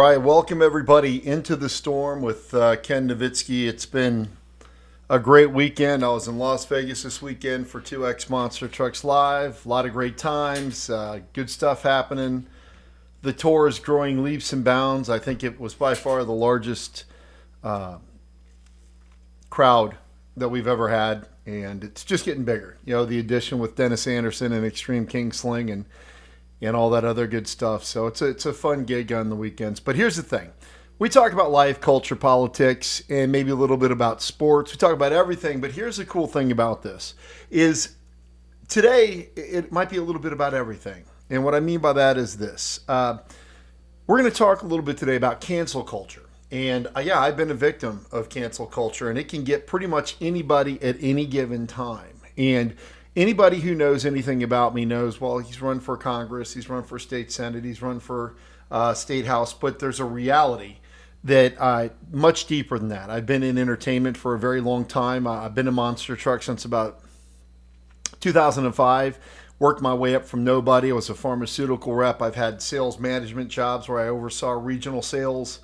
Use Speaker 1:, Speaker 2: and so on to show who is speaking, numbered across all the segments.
Speaker 1: right, welcome everybody into the storm with Ken Nowitzki. It's been a great weekend. I was in Las Vegas this weekend for 2X Monster Trucks Live. A lot of great times, good stuff happening. The tour is growing leaps and bounds. I think it was by far the largest crowd that we've ever had, and it's just getting bigger. You know, the addition with Dennis Anderson and Extreme King Sling and all that other good stuff. So it's a fun gig on the weekends. But here's the thing. We talk about life, culture, politics, and maybe a little bit about sports. We talk about everything, but here's the cool thing about this is today it might be a little bit about everything. And what I mean by that is this. We're going to talk a little bit today about cancel culture. And yeah, I've been a victim of cancel culture, and it can get pretty much anybody at any given time. And anybody who knows anything about me knows, well, he's run for Congress, he's run for state senate, he's run for state house, but there's a reality that much deeper than that. I've been in entertainment for a very long time. I've been a monster truck since about 2005, worked my way up from nobody. I was a pharmaceutical rep. I've had sales management jobs where I oversaw regional sales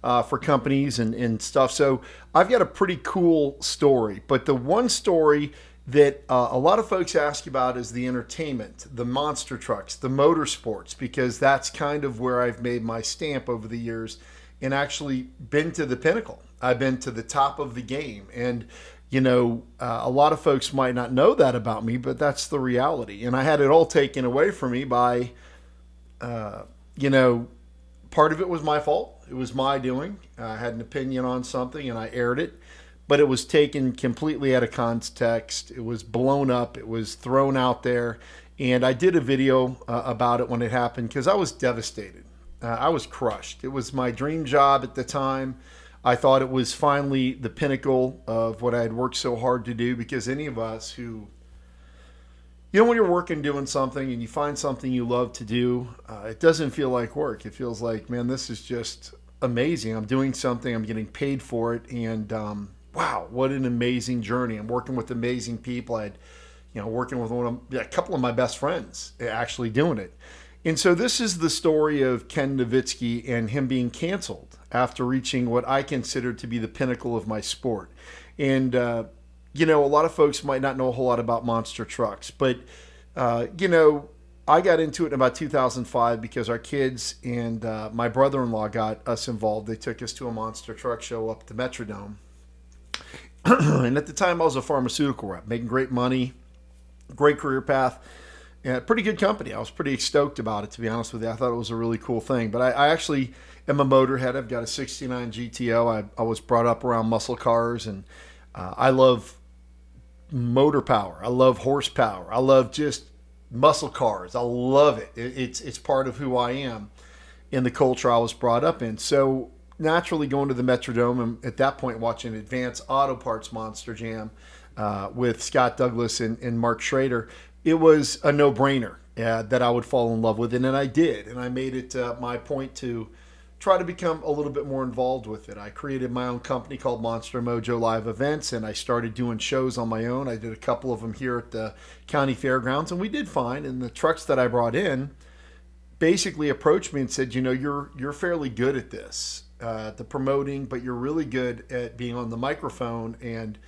Speaker 1: for companies and stuff. So I've got a pretty cool story, but the one story that a lot of folks ask about is the entertainment, the monster trucks, the motorsports, because that's kind of where I've made my stamp over the years and actually been to the pinnacle. I've been to the top of the game. And, you know, a lot of folks might not know that about me, but that's the reality. And I had it all taken away from me by, you know, part of it was my fault. It was my doing. I had an opinion on something and I aired it. But it was taken completely out of context. It was blown up. It was thrown out there. And I did a video about it when it happened because I was devastated. I was crushed. It was my dream job at the time. I thought it was finally the pinnacle of what I had worked so hard to do, because any of us who, you know, when you're working doing something and you find something you love to do, it doesn't feel like work. It feels like, man, this is just amazing. I'm doing something. I'm getting paid for it. And, wow, what an amazing journey. I'm working with amazing people. I had, you know, working with a couple of my best friends actually doing it. And so this is the story of Ken Nowitzki and him being canceled after reaching what I consider to be the pinnacle of my sport. And, you know, a lot of folks might not know a whole lot about monster trucks, but, you know, I got into it in about 2005 because our kids and my brother-in-law got us involved. They took us to a monster truck show up at the Metrodome. And at the time, I was a pharmaceutical rep, making great money, great career path, and pretty good company. I was pretty stoked about it, to be honest with you. I thought it was a really cool thing. But I actually am a motorhead. I've got a 69 GTO. I was brought up around muscle cars, and I love motor power. I love horsepower. I love just muscle cars. I love it. It's part of who I am in the culture I was brought up in. So naturally going to the Metrodome and at that point watching Advanced Auto Parts Monster Jam with Scott Douglas and Mark Schrader, it was a no-brainer that I would fall in love with it, and I did. And I made it my point to try to become a little bit more involved with it. I created my own company called Monster Mojo Live Events, and I started doing shows on my own. I did a couple of them here at the county fairgrounds, and we did fine. And the trucks that I brought in basically approached me and said, you know, you're fairly good at this. The promoting, but you're really good at being on the microphone and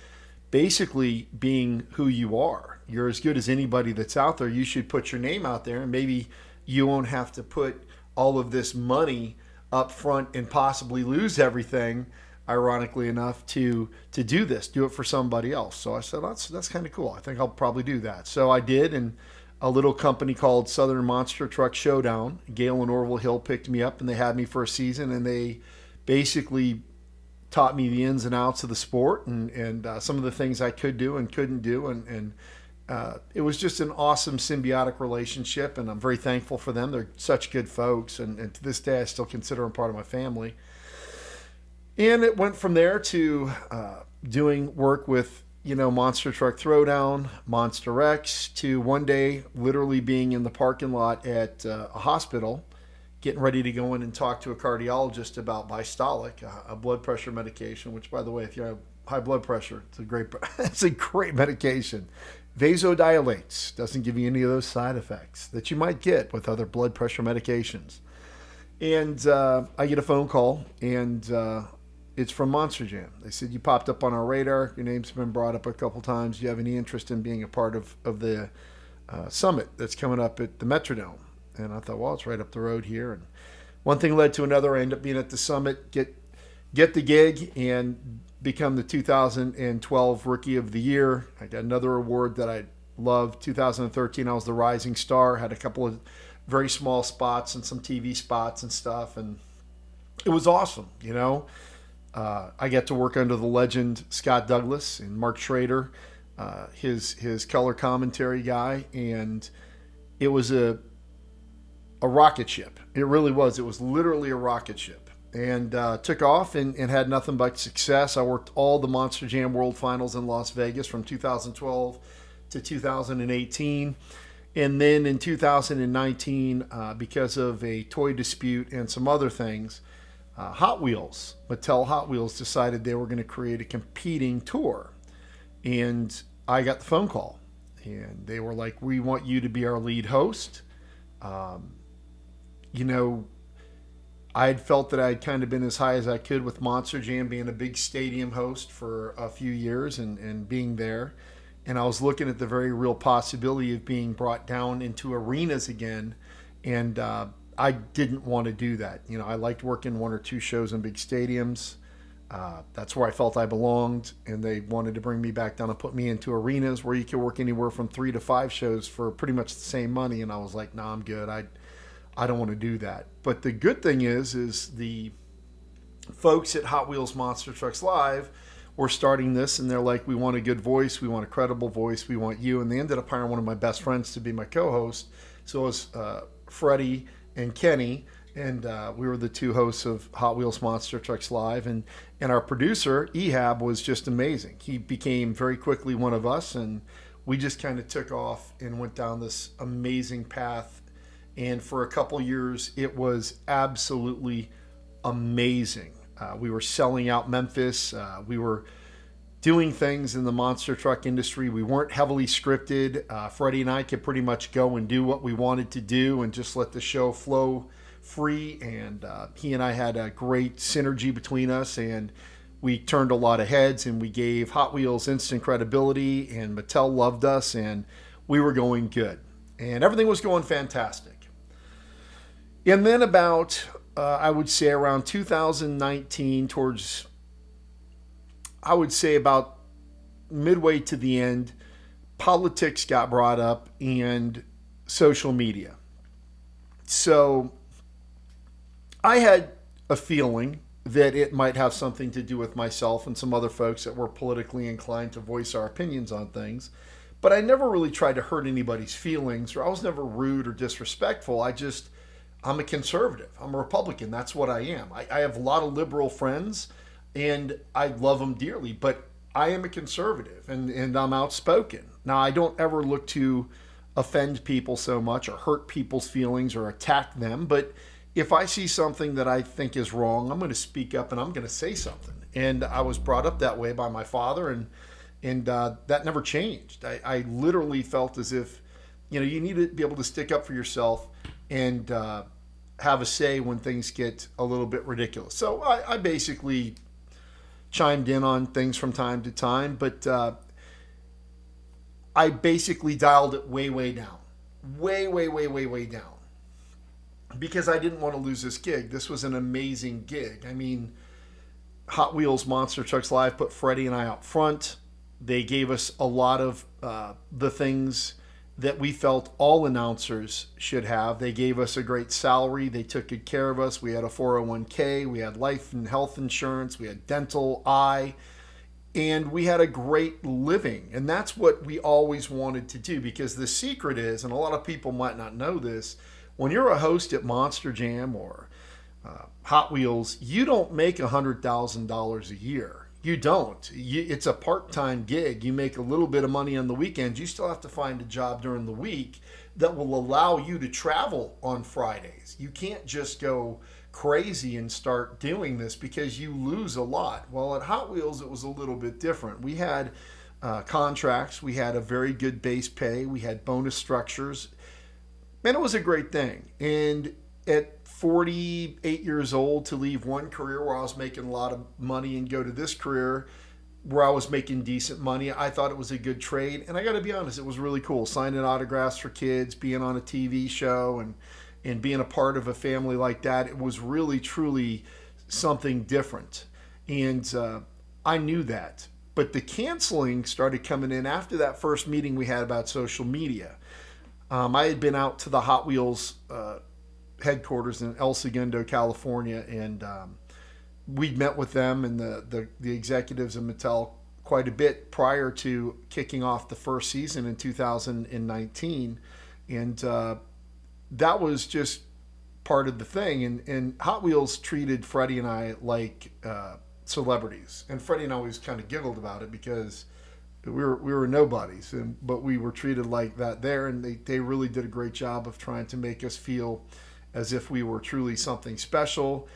Speaker 1: basically being who you are. You're as good as anybody that's out there. You should put your name out there, and maybe you won't have to put all of this money up front and possibly lose everything, ironically enough, to do this. Do it for somebody else. So I said, that's kind of cool. I think I'll probably do that. So I did, and a little company called Southern Monster Truck Showdown, Gale and Orville Hill picked me up, and they had me for a season, and they basically taught me the ins and outs of the sport and some of the things I could do and couldn't do. And it was just an awesome symbiotic relationship, and I'm very thankful for them. They're such good folks, and to this day I still consider them part of my family. And it went from there to doing work with, you know, Monster Truck Throwdown, Monster X, to one day literally being in the parking lot at a hospital, getting ready to go in and talk to a cardiologist about Bystolic, a blood pressure medication, which, by the way, if you have high blood pressure, it's a great medication. Vasodilates, doesn't give you any of those side effects that you might get with other blood pressure medications. And I get a phone call, and it's from Monster Jam. They said, you popped up on our radar. Your name's been brought up a couple times. Do you have any interest in being a part of the summit that's coming up at the Metrodome? And I thought, well, it's right up the road here. And one thing led to another. I ended up being at the summit, get the gig, and become the 2012 Rookie of the Year. I got another award that I loved. 2013, I was the Rising Star. Had a couple of very small spots and some TV spots and stuff, and it was awesome. I got to work under the legend Scott Douglas and Mark Schrader, his color commentary guy, and it was a rocket ship. It really was. It was literally a rocket ship, and took off and had nothing but success. I worked all the Monster Jam World Finals in Las Vegas from 2012 to 2018. And then in 2019, because of a toy dispute and some other things, Mattel Hot Wheels decided they were going to create a competing tour. And I got the phone call, and they were like, we want you to be our lead host. I had felt that I had kind of been as high as I could with Monster Jam, being a big stadium host for a few years and being there. And I was looking at the very real possibility of being brought down into arenas again. And I didn't want to do that. I liked working one or two shows in big stadiums. That's where I felt I belonged. And they wanted to bring me back down and put me into arenas where you could work anywhere from 3 to 5 shows for pretty much the same money. And I was like, nah, I'm good. I don't want to do that. But the good thing is the folks at Hot Wheels Monster Trucks Live were starting this, and they're like, we want a good voice, we want a credible voice, we want you. And they ended up hiring one of my best friends to be my co-host. So it was Freddie and Kenny, and we were the two hosts of Hot Wheels Monster Trucks Live. And our producer, Ehab, was just amazing. He became very quickly one of us, and we just kind of took off and went down this amazing path. And for a couple years, it was absolutely amazing. We were selling out Memphis. We were doing things in the monster truck industry. We weren't heavily scripted. Freddie and I could pretty much go and do what we wanted to do and just let the show flow free. And he and I had a great synergy between us, and we turned a lot of heads, and we gave Hot Wheels instant credibility, and Mattel loved us, and we were going good. And everything was going fantastic. And then about, I would say around 2019, towards, I would say about midway to the end, politics got brought up and social media. So I had a feeling that it might have something to do with myself and some other folks that were politically inclined to voice our opinions on things. But I never really tried to hurt anybody's feelings, or I was never rude or disrespectful. I'm a conservative. I'm a Republican. That's what I am. I have a lot of liberal friends, and I love them dearly, but I am a conservative, and I'm outspoken. Now, I don't ever look to offend people so much or hurt people's feelings or attack them, but if I see something that I think is wrong, I'm going to speak up and I'm going to say something. And I was brought up that way by my father, and that never changed. I literally felt as if, you need to be able to stick up for yourself and have a say when things get a little bit ridiculous. So I basically chimed in on things from time to time, but I basically dialed it way, way down. Way, way, way, way, way down. Because I didn't want to lose this gig. This was an amazing gig. I mean, Hot Wheels Monster Trucks Live put Freddie and I out front. They gave us a lot of the things that we felt all announcers should have. They gave us a great salary. They took good care of us. We had a 401k. We had life and health insurance. We had dental, eye, and we had a great living. And that's what we always wanted to do, because the secret is, and a lot of people might not know this, when you're a host at Monster Jam or Hot Wheels, you don't make $100,000 a year. You don't. It's a part-time gig. You make a little bit of money on the weekends. You still have to find a job during the week that will allow you to travel on Fridays. You can't just go crazy and start doing this because you lose a lot. Well, at Hot Wheels, it was a little bit different. We had contracts. We had a very good base pay. We had bonus structures. Man, it was a great thing. And at 48 years old to leave one career where I was making a lot of money and go to this career where I was making decent money. I thought it was a good trade. And I got to be honest, it was really cool. Signing autographs for kids, being on a TV show, and being a part of a family like that. It was really, truly something different. And I knew that. But the canceling started coming in after that first meeting we had about social media. I had been out to the Hot Wheels headquarters in El Segundo, California, and we'd met with them and the executives of Mattel quite a bit prior to kicking off the first season in 2019. And that was just part of the thing. And Hot Wheels treated Freddie and I like celebrities. And Freddie and I always kind of giggled about it because we were nobodies, but we were treated like that there. And they really did a great job of trying to make us feel as if we were truly something special.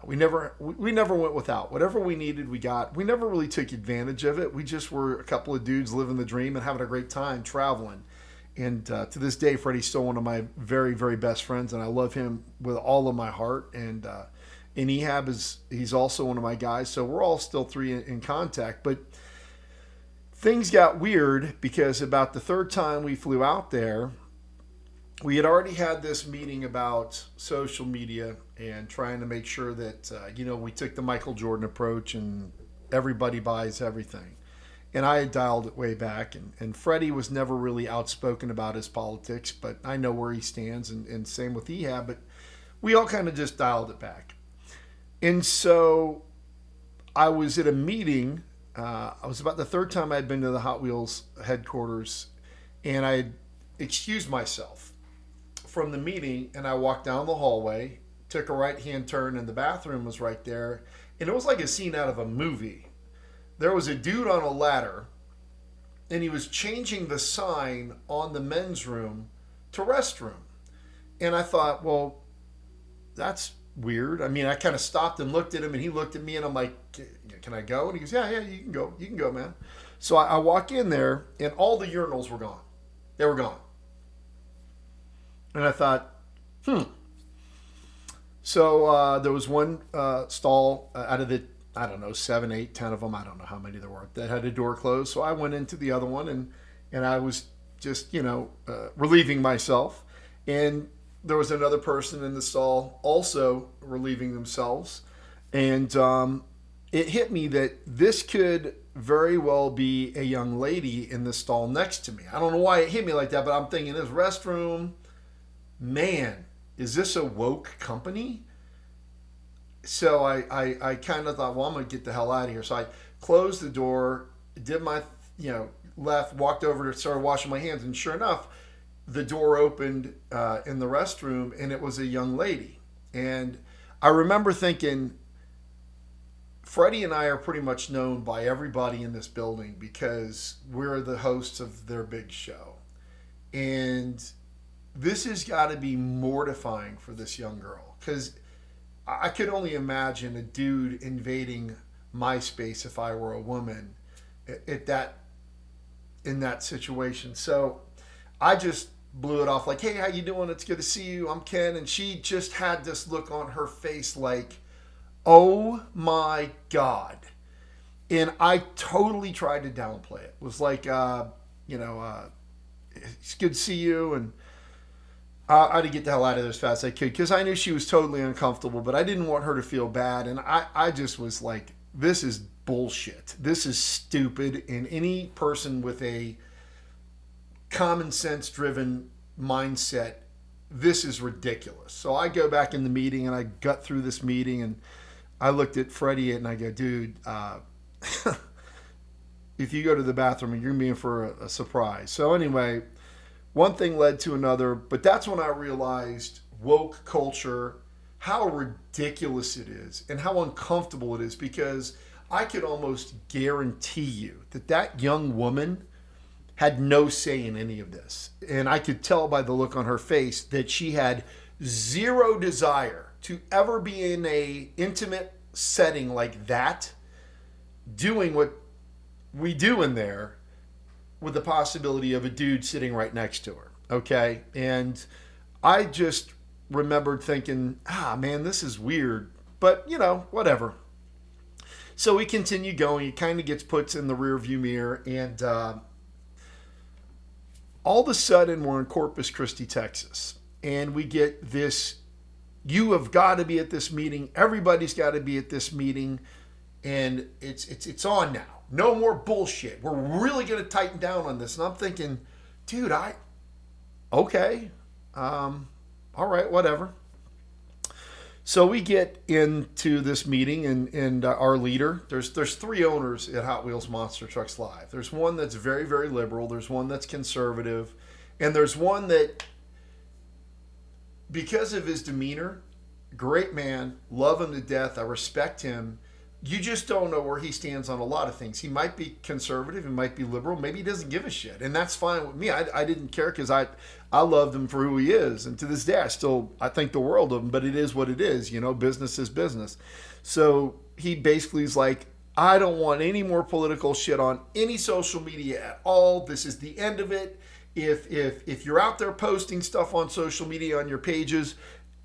Speaker 1: We never went without. Whatever we needed, we got. We never really took advantage of it. We just were a couple of dudes living the dream and having a great time traveling. And to this day, Freddie's still one of my very, very best friends, and I love him with all of my heart. And Ehab he's also one of my guys, so we're all still three in contact. But things got weird because about the third time we flew out there, we had already had this meeting about social media and trying to make sure that, we took the Michael Jordan approach and everybody buys everything. And I had dialed it way back. And Freddie was never really outspoken about his politics, but I know where he stands, and same with Ehab. But we all kind of just dialed it back. And so I was at a meeting. I was about the third time I'd been to the Hot Wheels headquarters, and I had excused myself from the meeting, and I walked down the hallway, took a right-hand turn, and the bathroom was right there. And it was like a scene out of a movie. There was a dude on a ladder, and he was changing the sign on the men's room to restroom. And I thought, well, that's weird. I mean, I kind of stopped and looked at him, and he looked at me, and I'm like, can I go? And he goes, yeah, you can go. You can go, man. So I walk in there, and all the urinals were gone. They were gone. And I thought, So there was one stall out of the, 7, 8, 10 of them, I don't know how many there were, that had a door closed. So I went into the other one, and I was just, relieving myself. And there was another person in the stall also relieving themselves. And it hit me that this could very well be a young lady in the stall next to me. I don't know why it hit me like that, but I'm thinking this restroom, man, is this a woke company? So I kind of thought, well, I'm going to get the hell out of here. So I closed the door, did my, left, walked over to started washing my hands. And sure enough, the door opened in the restroom, and it was a young lady. And I remember thinking, Freddie and I are pretty much known by everybody in this building because we're the hosts of their big show. And this has got to be mortifying for this young girl, because I could only imagine a dude invading my space if I were a woman in that situation. So I just blew it off like, hey, how you doing? It's good to see you. I'm Ken. And she just had this look on her face like, oh my God. And I totally tried to downplay it. It was like, it's good to see you. And I had to get the hell out of there as fast as I could because I knew she was totally uncomfortable, but I didn't want her to feel bad. And I just was like, this is bullshit. This is stupid. And any person with a common sense driven mindset, this is ridiculous. So I go back in the meeting and I gut through this meeting and I looked at Freddie and I go, dude, if you go to the bathroom, you're going to be in for a surprise. So anyway, one thing led to another, but that's when I realized woke culture, how ridiculous it is and how uncomfortable it is, because I could almost guarantee you that young woman had no say in any of this. And I could tell by the look on her face that she had zero desire to ever be in a intimate setting like that, doing what we do in there, with the possibility of a dude sitting right next to her. Okay. And I just remembered thinking, man, this is weird. But, whatever. So we continue going. It kind of gets put in the rear view mirror. And all of a sudden, we're in Corpus Christi, Texas. And we get this, you have got to be at this meeting. Everybody's got to be at this meeting. And it's on now. No more bullshit. We're really going to tighten down on this. And I'm thinking, dude, okay. All right, whatever. So we get into this meeting, and our leader, there's three owners at Hot Wheels Monster Trucks Live. There's one that's very, very liberal. There's one that's conservative. And there's one that, because of his demeanor, great man, love him to death. I respect him. You just don't know where he stands on a lot of things. He might be conservative, he might be liberal, maybe he doesn't give a shit, and that's fine with me. I didn't care because I loved him for who he is, and to this day I think the world of him. But it is what it is, business is business. So he basically is like, I don't want any more political shit on any social media at all. This is the end of it. If you're out there posting stuff on social media on your pages,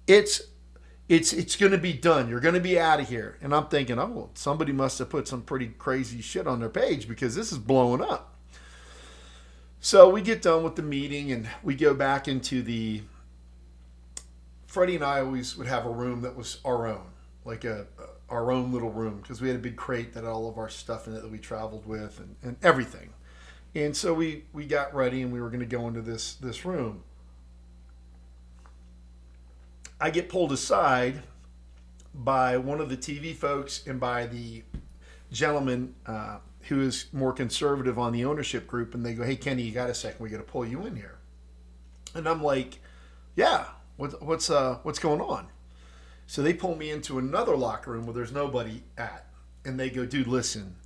Speaker 1: it's going to be done. You're going to be out of here. And I'm thinking, well, somebody must have put some pretty crazy shit on their page because this is blowing up. So we get done with the meeting and we go back into Freddie and I always would have a room that was our own, like our own little room, because we had a big crate that had all of our stuff in it that we traveled with and everything. And so we got ready and we were going to go into this room. I get pulled aside by one of the TV folks and by the gentleman who is more conservative on the ownership group. And they go, hey, Kenny, you got a second? We got to pull you in here. And I'm like, yeah, what's going on? So they pull me into another locker room where there's nobody at. And they go, dude, listen,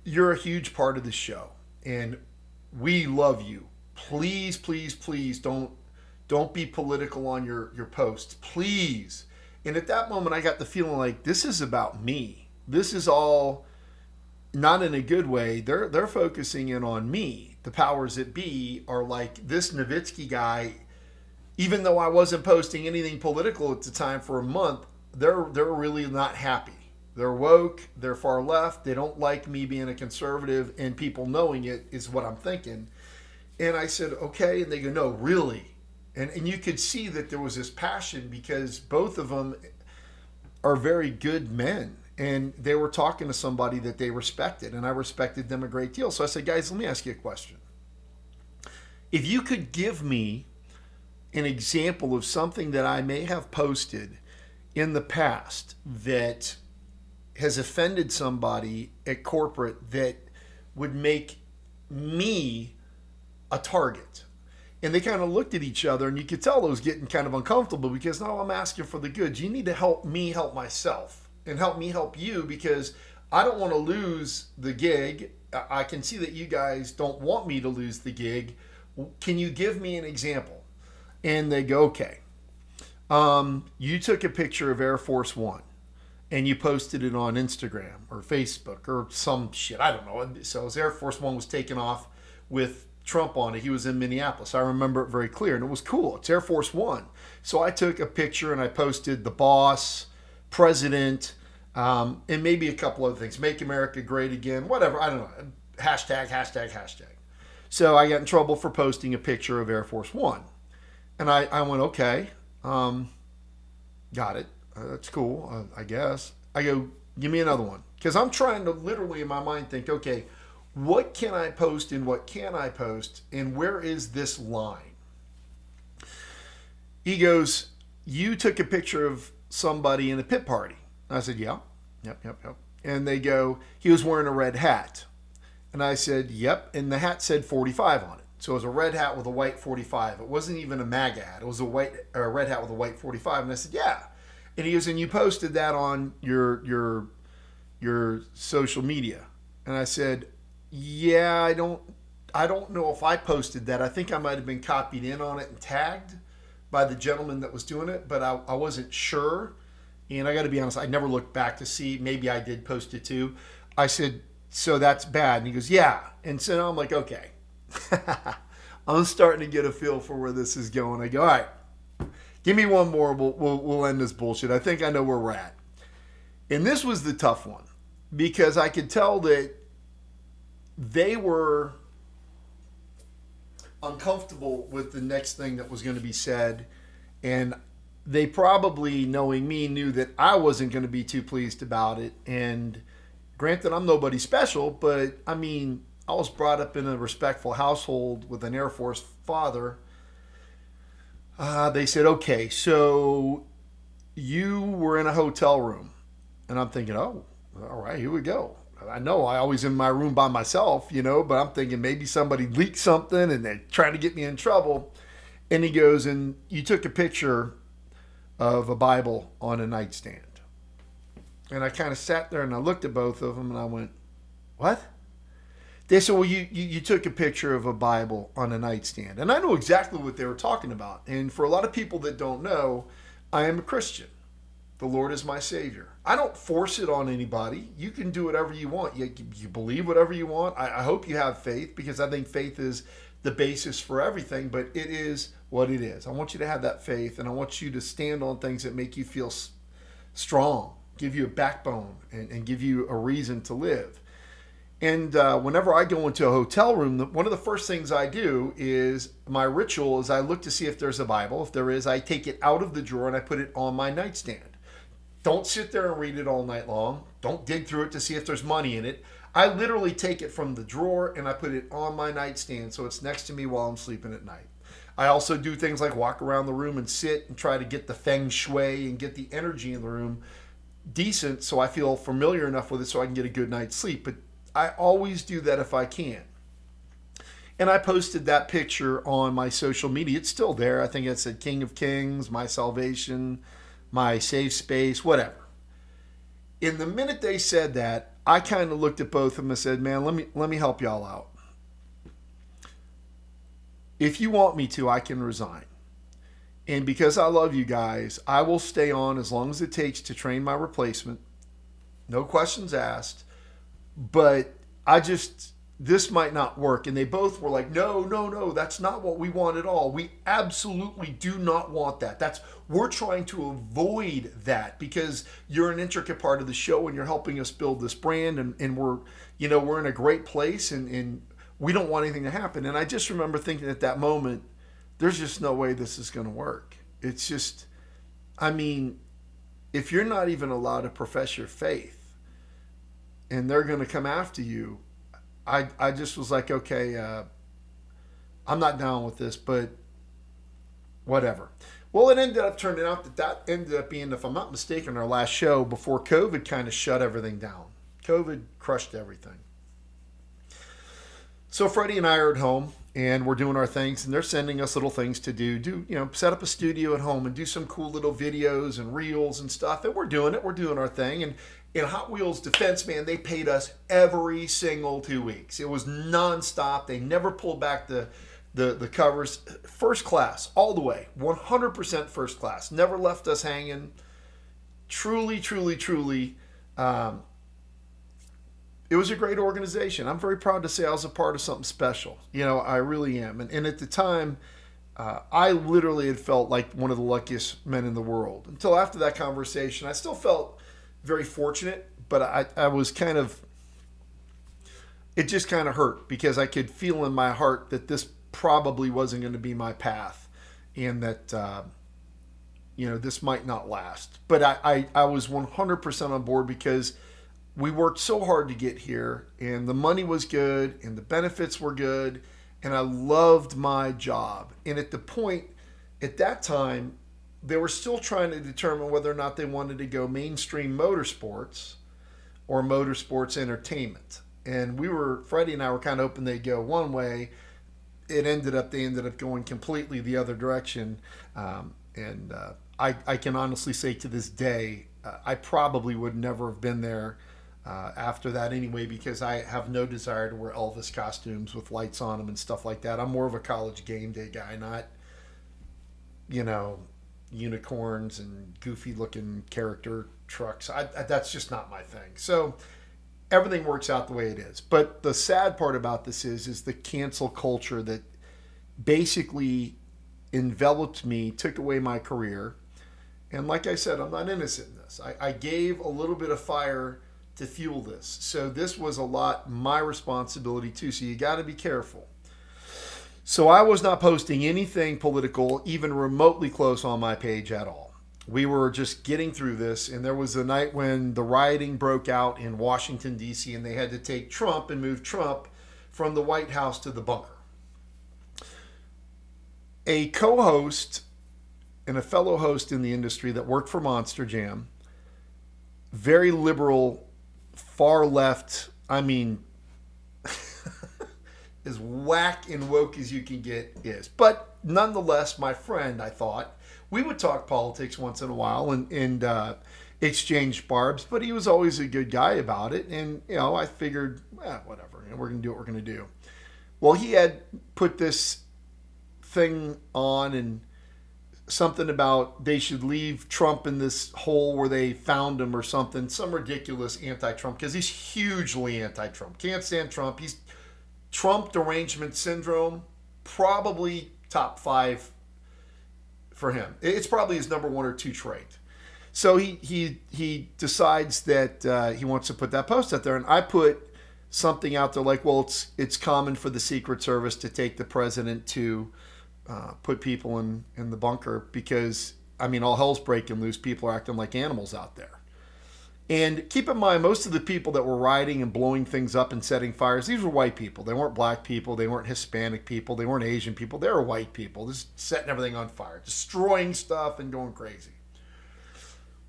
Speaker 1: you're a huge part of the show. And we love you. Please, please, please don't be political on your posts, please. And at that moment, I got the feeling like this is about me. This is all not in a good way. They're focusing in on me. The powers that be are like, this Nowitzki guy, even though I wasn't posting anything political at the time for a month, they're really not happy. They're woke. They're far left. They don't like me being a conservative, and people knowing it is what I'm thinking. And I said, okay. And they go, no, really. And you could see that there was this passion because both of them are very good men. And they were talking to somebody that they respected. And I respected them a great deal. So I said, guys, let me ask you a question. If you could give me an example of something that I may have posted in the past that has offended somebody at corporate that would make me a target. And they kind of looked at each other, and you could tell it was getting kind of uncomfortable because now I'm asking for the goods. You need to help me help myself and help me help you because I don't want to lose the gig. I can see that you guys don't want me to lose the gig. Can you give me an example? And they go, okay. You took a picture of Air Force One and you posted it on Instagram or Facebook or some shit. I don't know. So as Air Force One was taken off with Trump on it. He was in Minneapolis. I remember it very clear, and it was cool. It's Air Force One. So I took a picture and I posted the boss, president, and maybe a couple other things. Make America Great Again, whatever. I don't know. Hashtag. So I got in trouble for posting a picture of Air Force One. And I went, okay, got it. That's cool, I guess. I go, give me another one. Because I'm trying to literally in my mind think, okay, what can I post and what can I post and where is this line? He goes, you took a picture of somebody in a pit party. I said, yeah. Yep. And they go, he was wearing a red hat. And I said, yep. And the hat said 45 on it. So it was a red hat with a white 45. It wasn't even a MAGA hat. It was a red hat with a white 45. And I said, yeah. And he goes, and you posted that on your social media. And I said, yeah, I don't know if I posted that. I think I might have been copied in on it and tagged by the gentleman that was doing it, but I wasn't sure. And I got to be honest, I never looked back to see. Maybe I did post it too. I said, so that's bad. And he goes, yeah. And so now I'm like, okay. I'm starting to get a feel for where this is going. I go, all right. Give me one more. We'll end this bullshit. I think I know where we're at. And this was the tough one because I could tell that they were uncomfortable with the next thing that was going to be said. And they probably, knowing me, knew that I wasn't going to be too pleased about it. And granted, I'm nobody special, but I mean, I was brought up in a respectful household with an Air Force father. They said, okay, so you were in a hotel room. And I'm thinking, oh, all right, here we go. I know I always in my room by myself, but I'm thinking maybe somebody leaked something and they're trying to get me in trouble. And he goes, and you took a picture of a Bible on a nightstand. And I kind of sat there and I looked at both of them and I went, what? They said, well, you took a picture of a Bible on a nightstand. And I know exactly what they were talking about. And for a lot of people that don't know, I am a Christian. The Lord is my Savior. I don't force it on anybody. You can do whatever you want. You believe whatever you want. I hope you have faith because I think faith is the basis for everything, but it is what it is. I want you to have that faith, and I want you to stand on things that make you feel strong, give you a backbone, and give you a reason to live. And whenever I go into a hotel room, one of the first things I do is my ritual is I look to see if there's a Bible. If there is, I take it out of the drawer and I put it on my nightstand. Don't sit there and read it all night long. Don't dig through it to see if there's money in it. I literally take it from the drawer and I put it on my nightstand so it's next to me while I'm sleeping at night. I also do things like walk around the room and sit and try to get the feng shui and get the energy in the room decent so I feel familiar enough with it so I can get a good night's sleep. But I always do that if I can. And I posted that picture on my social media. It's still there. I think it said King of Kings, my salvation, my safe space, whatever. In the minute they said that, I kind of looked at both of them and said, man, let me help y'all out. If you want me to, I can resign. And because I love you guys, I will stay on as long as it takes to train my replacement. No questions asked. But this might not work. And they both were like, no, that's not what we want at all. We absolutely do not want that. We're trying to avoid that because you're an intricate part of the show and you're helping us build this brand and we're in a great place and we don't want anything to happen. And I just remember thinking at that moment, there's just no way this is going to work. It's just, if you're not even allowed to profess your faith and they're going to come after you, I just was like, okay, I'm not down with this, but whatever. Well, it ended up turning out that ended up being, if I'm not mistaken, our last show before COVID kind of shut everything down. COVID crushed everything. So Freddie and I are at home and we're doing our things and they're sending us little things to do, set up a studio at home and do some cool little videos and reels and stuff. And we're doing it. We're doing our thing. And in Hot Wheels defense, man, they paid us every single 2 weeks. It was nonstop. They never pulled back the covers. First class, all the way. 100% first class. Never left us hanging. Truly, truly, truly. It was a great organization. I'm very proud to say I was a part of something special. I really am. And at the time, I literally had felt like one of the luckiest men in the world. Until after that conversation, I still felt very fortunate, but I was it just kind of hurt because I could feel in my heart that this probably wasn't going to be my path and that, this might not last. But I was 100% on board because we worked so hard to get here and the money was good and the benefits were good and I loved my job. And at that time, they were still trying to determine whether or not they wanted to go mainstream motorsports or motorsports entertainment. And Freddie and I were kind of hoping they'd go one way. They ended up going completely the other direction. I can honestly say to this day, I probably would never have been there after that anyway, because I have no desire to wear Elvis costumes with lights on them and stuff like that. I'm more of a college game day guy, not, unicorns and goofy looking character trucks. That's just not my thing. So everything works out the way it is. But the sad part about this is the cancel culture that basically enveloped me, took away my career. And like I said, I'm not innocent in this. I gave a little bit of fire to fuel this. So this was a lot my responsibility too. So you got to be careful. So I was not posting anything political, even remotely close on my page at all. We were just getting through this, and there was a night when the rioting broke out in Washington, D.C., and they had to take Trump and move Trump from the White House to the bunker. A co-host and a fellow host in the industry that worked for Monster Jam, very liberal, far left, I mean, as whack and woke as you can get is. But nonetheless, my friend, I thought, we would talk politics once in a while and exchange barbs, but he was always a good guy about it. And, I figured, whatever, we're going to do what we're going to do. Well, he had put this thing on and something about they should leave Trump in this hole where they found him or something, some ridiculous anti-Trump, because he's hugely anti-Trump. Can't stand Trump. He's Trump derangement syndrome, probably top 5 for him. It's probably his number 1 or 2 trait. So he decides that he wants to put that post out there, and I put something out there like, well, it's common for the Secret Service to take the president to put people in the bunker because, all hell's breaking loose. People are acting like animals out there. And keep in mind, most of the people that were rioting and blowing things up and setting fires, these were white people. They weren't black people. They weren't Hispanic people. They weren't Asian people. They were white people just setting everything on fire, destroying stuff and going crazy.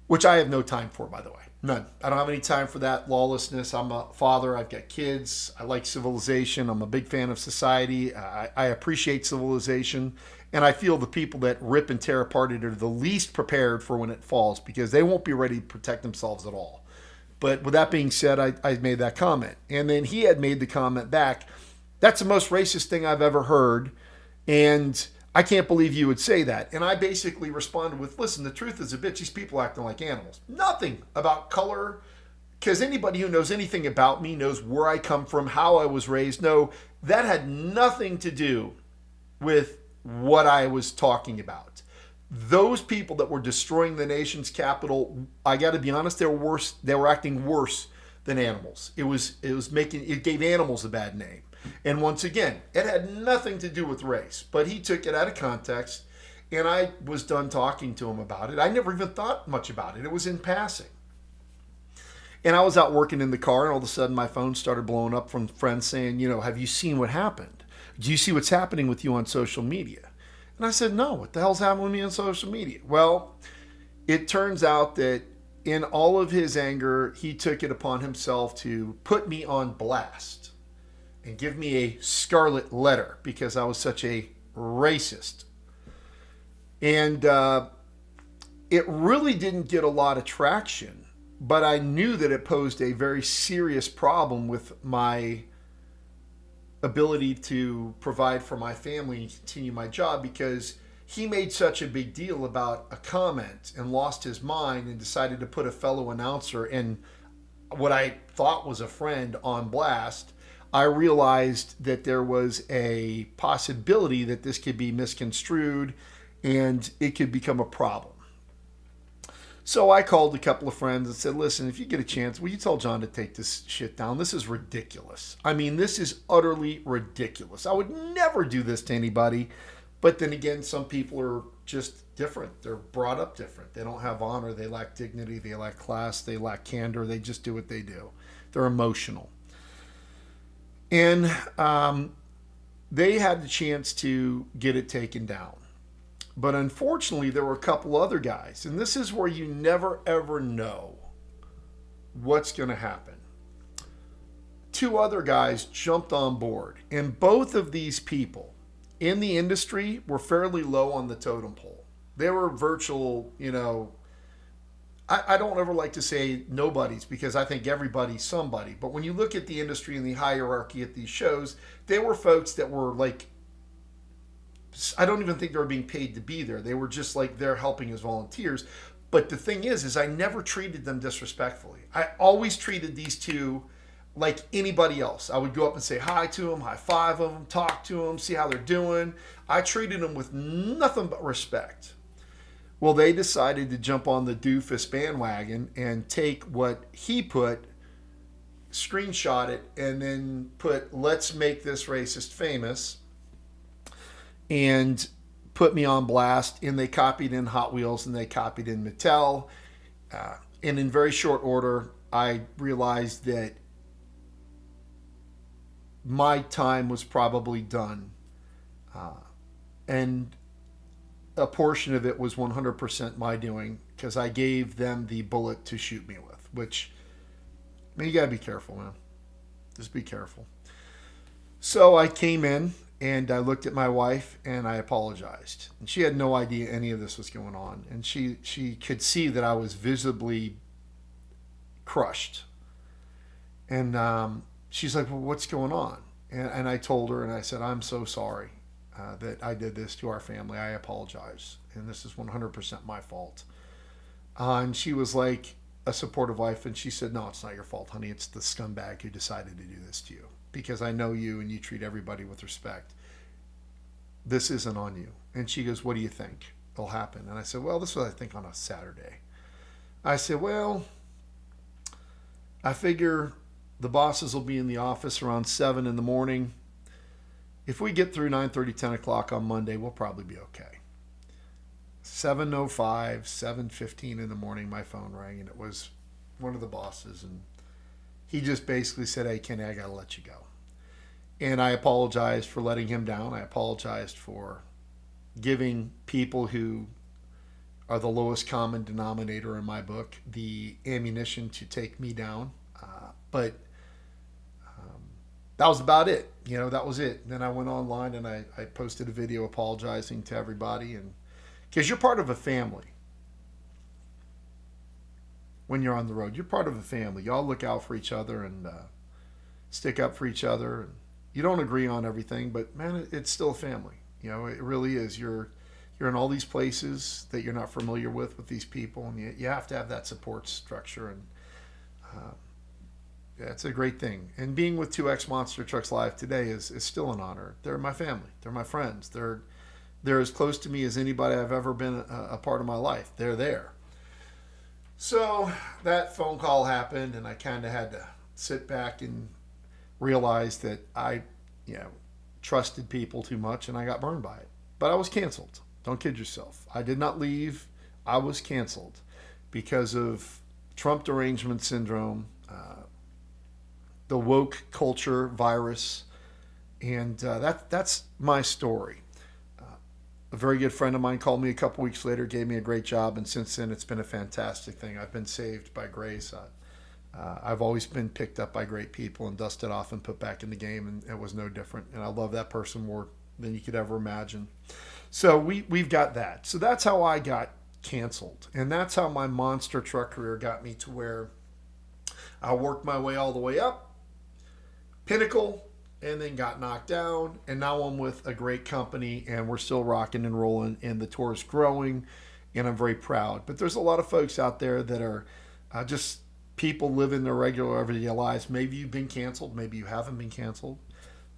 Speaker 1: Which I have no time for, by the way. None. I don't have any time for that lawlessness. I'm a father. I've got kids. I like civilization. I'm a big fan of society. I appreciate civilization. And I feel the people that rip and tear apart it are the least prepared for when it falls because they won't be ready to protect themselves at all. But with that being said, I made that comment. And then he had made the comment back, that's the most racist thing I've ever heard. And I can't believe you would say that. And I basically responded with, listen, the truth is a bitch. These people acting like animals. Nothing about color, because anybody who knows anything about me knows where I come from, how I was raised. No, that had nothing to do with what I was talking about. Those people that were destroying the nation's capital, I got to be honest, they were worse. They were acting worse than animals. It gave animals a bad name. And once again, it had nothing to do with race, but he took it out of context, and I was done talking to him about it. I never even thought much about it. It was in passing. And I was out working in the car, and all of a sudden my phone started blowing up from friends saying, have you seen what happened? Do you see what's happening with you on social media? And I said, no, what the hell's happening with me on social media? Well, it turns out that in all of his anger, he took it upon himself to put me on blast and give me a scarlet letter because I was such a racist. And it really didn't get a lot of traction, but I knew that it posed a very serious problem with my ability to provide for my family and continue my job because he made such a big deal about a comment and lost his mind and decided to put a fellow announcer and what I thought was a friend on blast. I realized that there was a possibility that this could be misconstrued and it could become a problem. So I called a couple of friends and said, listen, if you get a chance, will you tell John to take this shit down? This is ridiculous. This is utterly ridiculous. I would never do this to anybody. But then again, some people are just different. They're brought up different. They don't have honor. They lack dignity. They lack class. They lack candor. They just do what they do. They're emotional. And they had the chance to get it taken down. But unfortunately, there were a couple other guys. And this is where you never, ever know what's going to happen. 2 other guys jumped on board. And both of these people in the industry were fairly low on the totem pole. They were virtual, I don't ever like to say nobodies because I think everybody's somebody. But when you look at the industry and the hierarchy at these shows, they were folks that were like, I don't even think they were being paid to be there. They were just like there helping as volunteers. But the thing is I never treated them disrespectfully. I always treated these 2 like anybody else. I would go up and say hi to them, high five them, talk to them, see how they're doing. I treated them with nothing but respect. Well, they decided to jump on the doofus bandwagon and take what he put, screenshot it, and then put, let's make this racist famous, and put me on blast. And they copied in Hot Wheels and they copied in Mattel. And in very short order, I realized that my time was probably done. And a portion of it was 100% my doing, because I gave them the bullet to shoot me with, which, I mean, you gotta be careful, man. Just be careful. So I came in and I looked at my wife and I apologized. And she had no idea any of this was going on. And she could see that I was visibly crushed. And she's like, well, what's going on? And I told her, and I said, I'm so sorry that I did this to our family. I apologize. And this is 100% my fault. And she was like a supportive wife. And she said, no, it's not your fault, honey. It's the scumbag who decided to do this to you. Because I know you and you treat everybody with respect. This isn't on you. And she goes, what do you think will happen? And I said, well, this was, I think, on a Saturday. I said, well, I figure the bosses will be in the office around 7 in the morning. If we get through 9:30, 10 o'clock on Monday, we'll probably be okay. 7:05, 7:15 in the morning, my phone rang, and it was one of the bosses. And he just basically said, hey, Kenny, I got to let you go. And I apologized for letting him down. I apologized for giving people who are the lowest common denominator in my book the ammunition to take me down. But that was about it. You know, that was it. And then I went online and I posted a video apologizing to everybody. And because you're part of a family when you're on the road. You're part of a family. Y'all look out for each other and stick up for each other. And you don't agree on everything, but man, it's still a family. You know, it really is. You're in all these places that you're not familiar with these people, and you have to have that support structure. And yeah, it's a great thing. And being with 2X Monster Trucks Live today is still an honor. They're my family. They're my friends. They're as close to me as anybody I've ever been a part of my life. They're there. So that phone call happened, and I kind of had to sit back and realize that I, trusted people too much, and I got burned by it. But I was canceled. Don't kid yourself. I did not leave. I was canceled because of Trump derangement syndrome, the woke culture virus, and that's my story. A very good friend of mine called me a couple weeks later, gave me a great job, and since then it's been a fantastic thing. I've been saved by grace. I've always been picked up by great people and dusted off and put back in the game, and it was no different. And I love that person more than you could ever imagine. So we've got that. So that's how I got canceled, and that's how my monster truck career got me to where I worked my way all the way up, pinnacle, and then got knocked down, and now I'm with a great company, and we're still rocking and rolling, and the tour is growing, and I'm very proud. But there's a lot of folks out there that are just people living their regular everyday lives. Maybe you've been canceled, maybe you haven't been canceled.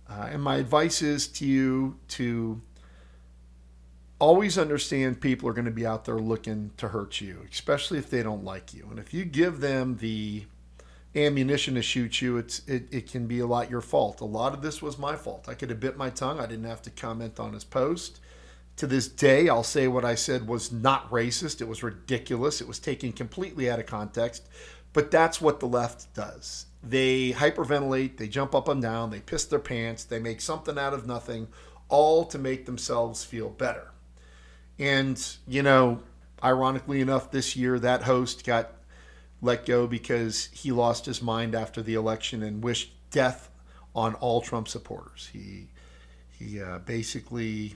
Speaker 1: And my advice is to you to always understand people are going to be out there looking to hurt you, especially if they don't like you. And if you give them the ammunition to shoot you, it can be a lot your fault. A lot of this was my fault. I could have bit my tongue. I didn't have to comment on his post. To this day, I'll say what I said was not racist. It was ridiculous. It was taken completely out of context. But that's what the left does. They hyperventilate, they jump up and down, they piss their pants, they make something out of nothing, all to make themselves feel better. And, ironically enough, this year that host got let go because he lost his mind after the election and wished death on all Trump supporters. He basically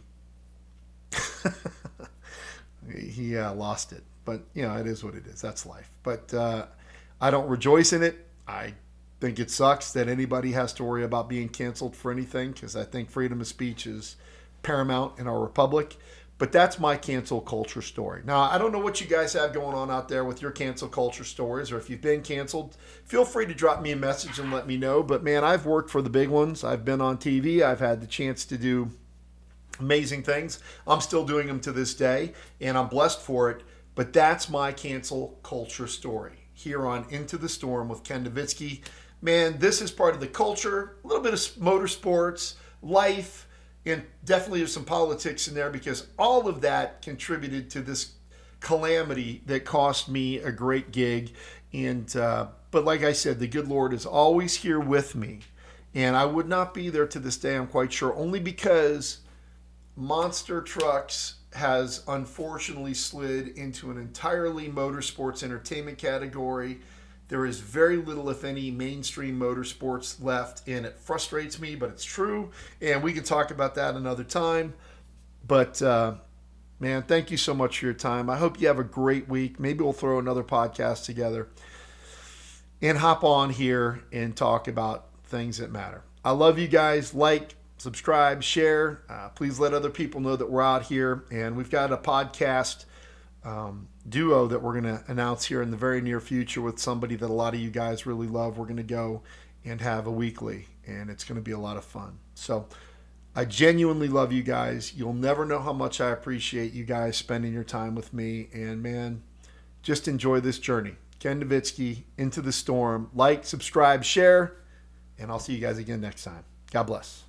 Speaker 1: he lost it. But, it is what it is. That's life. But I don't rejoice in it. I think it sucks that anybody has to worry about being canceled for anything, because I think freedom of speech is paramount in our republic. But that's my cancel culture story. Now, I don't know what you guys have going on out there with your cancel culture stories, or if you've been canceled, feel free to drop me a message and let me know. But man, I've worked for the big ones. I've been on TV. I've had the chance to do amazing things. I'm still doing them to this day, and I'm blessed for it. But that's my cancel culture story here on Into the Storm with Ken Nowitzki. Man, this is part of the culture, a little bit of motorsports, life, and definitely there's some politics in there, because all of that contributed to this calamity that cost me a great gig. And but like I said, the good Lord is always here with me, and I would not be there to this day, I'm quite sure, only because Monster Trucks has unfortunately slid into an entirely motorsports entertainment category. There is very little, if any, mainstream motorsports left, and it frustrates me, but it's true. And we can talk about that another time. But, man, thank you so much for your time. I hope you have a great week. Maybe we'll throw another podcast together and hop on here and talk about things that matter. I love you guys. Like, subscribe, share. Please let other people know that we're out here. And we've got a podcast duo that we're going to announce here in the very near future with somebody that a lot of you guys really love. We're going to go and have a weekly, and it's going to be a lot of fun. So I genuinely love you guys. You'll never know how much I appreciate you guys spending your time with me. And man, just enjoy this journey. Ken Nowitzki, Into the Storm. Like, subscribe, share, and I'll see you guys again next time. God bless.